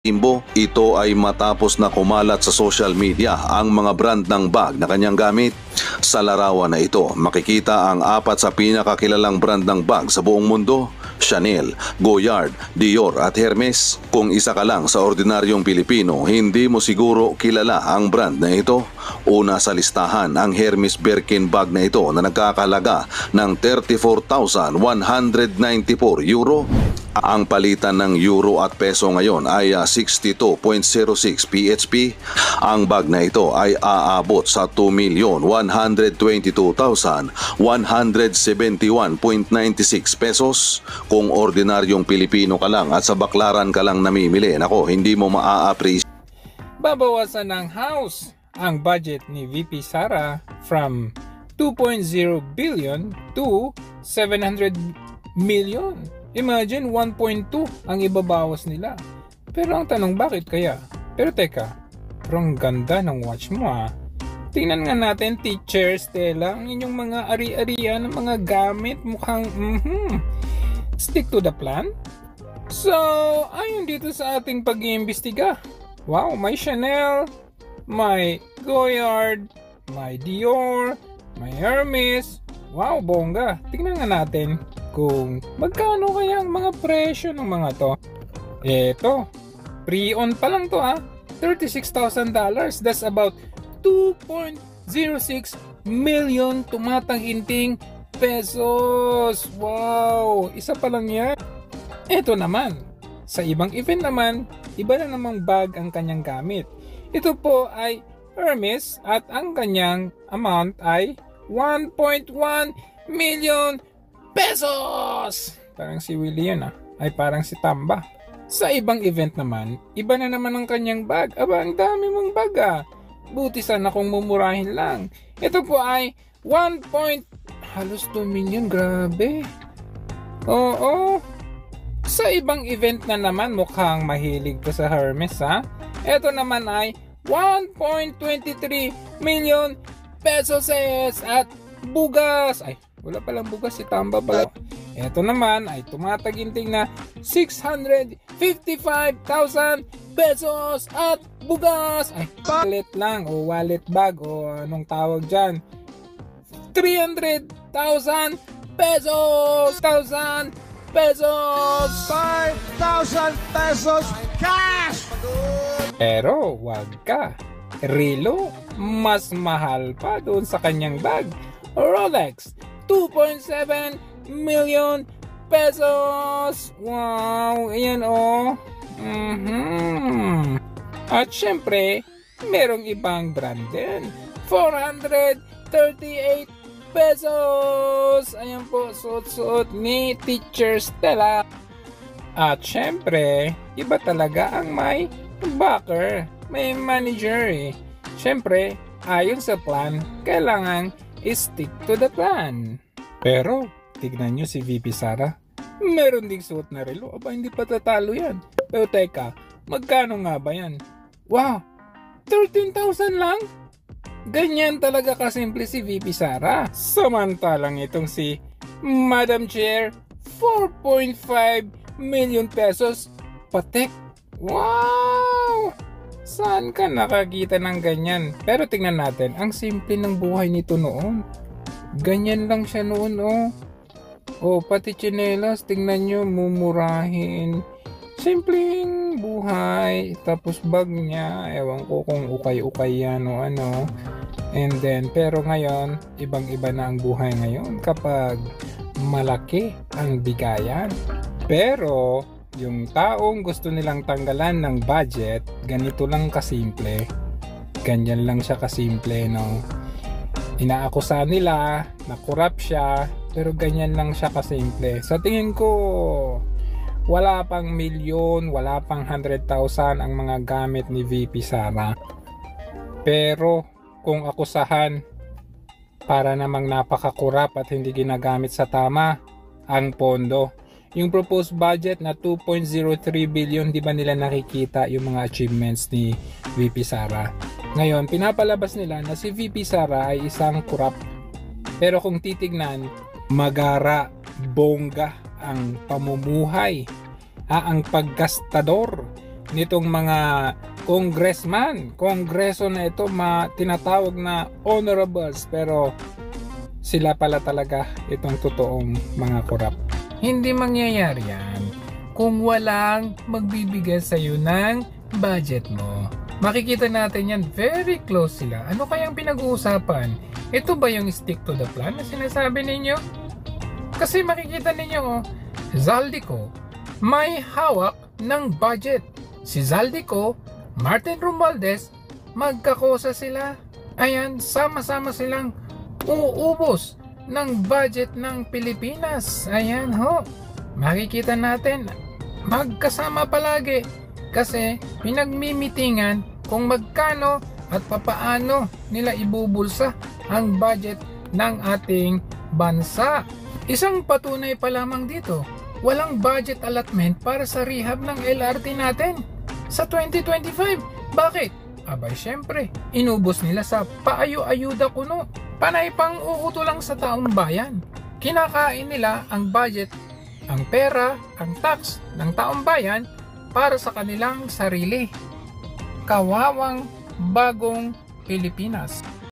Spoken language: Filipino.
Imbo, ito ay matapos na kumalat sa social media ang mga brand ng bag na kanyang gamit. Sa larawan na ito, makikita ang 4 sa pinakakilalang brand ng bag sa buong mundo: Chanel, Goyard, Dior at Hermes. Kung isa ka lang sa ordinaryong Pilipino, hindi mo siguro kilala ang brand na ito. Una sa listahan ang Hermes Birkin bag na ito na nagkakahalaga ng 34,194 euro. Ang palitan ng euro at peso ngayon ay 62.06 PHP. Ang bag na ito ay aabot sa 2,122,171.96 pesos. Kung ordinaryong Pilipino ka lang at sa baklaran ka lang namimili, nako, hindi mo maa-appreciate. Babawasan ng house ang budget ni VP Sara from 2.0 billion to 700 million. Imagine 1.2 ang ibabawas nila. Pero ang tanong, bakit kaya? Pero teka, pero ang ganda ng watch mo ha. Tingnan nga natin, Teacher Stella, ang inyong mga ari-arian ng mga gamit, mukhang stick to the plan. So, ayon dito sa ating pag-iimbestiga, wow, may Chanel, may Goyard, may Dior, may Hermes. Wow, bongga. Tingnan nga natin kung magkano kaya ang mga presyo ng mga to. Eto, pre-owned pa lang to ha. $36,000. That's about 2.06 million tumataginting pesos. Wow, isa pa lang yan. Eto naman, sa ibang event naman, iba na namang bag ang kanyang gamit. Ito po ay Hermes at ang kanyang amount ay 1.1 million pesos! Parang si Willie yun ay parang si Tamba. Sa ibang event naman, iba na naman ang kanyang bag. Aba, ang dami mong bag Buti sana kung mumurahin lang. Ito po ay halos 2 million, grabe. Oo. Sa ibang event na naman, mukhang mahilig ko sa Hermes Ito naman ay 1.23 million pesos at bugas. Ay, wala palang bugas, si Tamba pala. Ito naman ay tumataginting na 655,000 pesos at bugas. Ay, wallet lang o wallet bag o anong tawag dyan. 300,000 pesos. 1,000 pesos. 5,000 pesos cash. Pero wag ka. Relo, mas mahal pa doon sa kanyang bag. Rolex, 2.7 million pesos. Wow, ayan At syempre, merong ibang brand din. 438 pesos. Ayan po, suot-suot ni Teacher Stella. At syempre, iba talaga ang may backer, may manager Syempre, ayon sa plan, kailangan stick to the plan. Pero, tignan nyo si VP Sara. Meron ding suot na relo. Aba, hindi pa tatalo yan. Pero teka, magkano nga ba yan? Wow, 13,000 lang? Ganyan talaga kasimple si VP Sara. Samantalang itong si Madam Chair, 4.5 million pesos patek. Wow! Saan ka nakakita ng ganyan? Pero tingnan natin, ang simple ng buhay nito noon. Ganyan lang siya noon pati tsinelas, tingnan nyo, mumurahin. Simpleng buhay. Tapos bag niya, ewan ko kung ukay-ukay yan o ano. And then, pero ngayon, ibang-iba na ang buhay ngayon kapag malaki ang bigayan. Pero yung taong gusto nilang tanggalan ng budget, ganito lang kasimple. Ganyan lang siya kasimple, Inaakusa nila na corrupt siya, pero ganyan lang siya kasimple. Sa tingin ko, wala pang milyon, wala pang 100,000 ang mga gamit ni VP Sara. Pero kung akusahan, para namang napaka-corrupt at hindi ginagamit sa tama ang pondo. Yung proposed budget na 2.03 billion, di ba nila nakikita yung mga achievements ni VP Sara? Ngayon, pinapalabas nila na si VP Sara ay isang corrupt. Pero kung titignan, magara, bongga ang pamumuhay, ang paggastador nitong mga kongreso na ito, tinatawag na honorables, pero sila pala talaga itong totoong mga korap. Hindi mangyayari yan kung walang magbibigay sa iyo ng budget mo. Makikita natin yan, very close sila. Ano kayang pinag-uusapan? Ito ba yung stick to the plan na sinasabi ninyo? Kasi makikita ninyo, Zaldico may hawak ng budget. Si Zaldico, Martin Romualdez, magkakosa sila. Ayan, sama-sama silang uubos ng budget ng Pilipinas. Ayan ho, makikita natin, magkasama palagi kasi pinagmimitingan kung magkano at papaano nila ibubulsa ang budget ng ating bansa. Isang patunay pa lamang dito, walang budget allotment para sa rehab ng LRT natin sa 2025. Bakit? Abay syempre, inubos nila sa paayo-ayuda kuno. Panay pang uuto lang sa taong bayan. Kinakain nila ang budget, ang pera, ang tax ng taong bayan para sa kanilang sarili. Kawawang bagong Pilipinas.